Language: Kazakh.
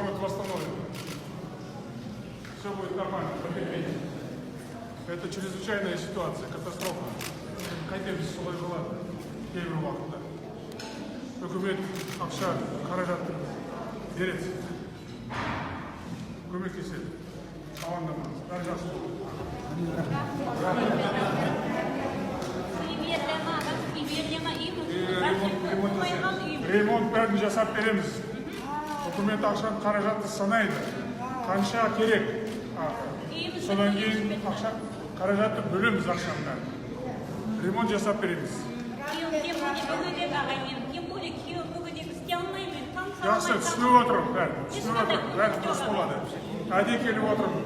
город восстановлен. Все будет нормально, потерпите. Это чрезвычайная ситуация, катастрофа. Қайтеміз солай болады кейбір уақытта. Үкімет ақша, қаражатты береді. Көмектеседі. Алаңдамаңыз. Бәрі жақсы болады. Ремонт бәрін жасап береміз. Үкімет ақша қаражатты санайды. Қанша керек. Содан кейін ақша қаражатты бөлеміз ақшаны. Ремонт жасап береміз. Жақсы, түсініп отырмын. Бәрі дұрыс болады. Әде келіп отырмын.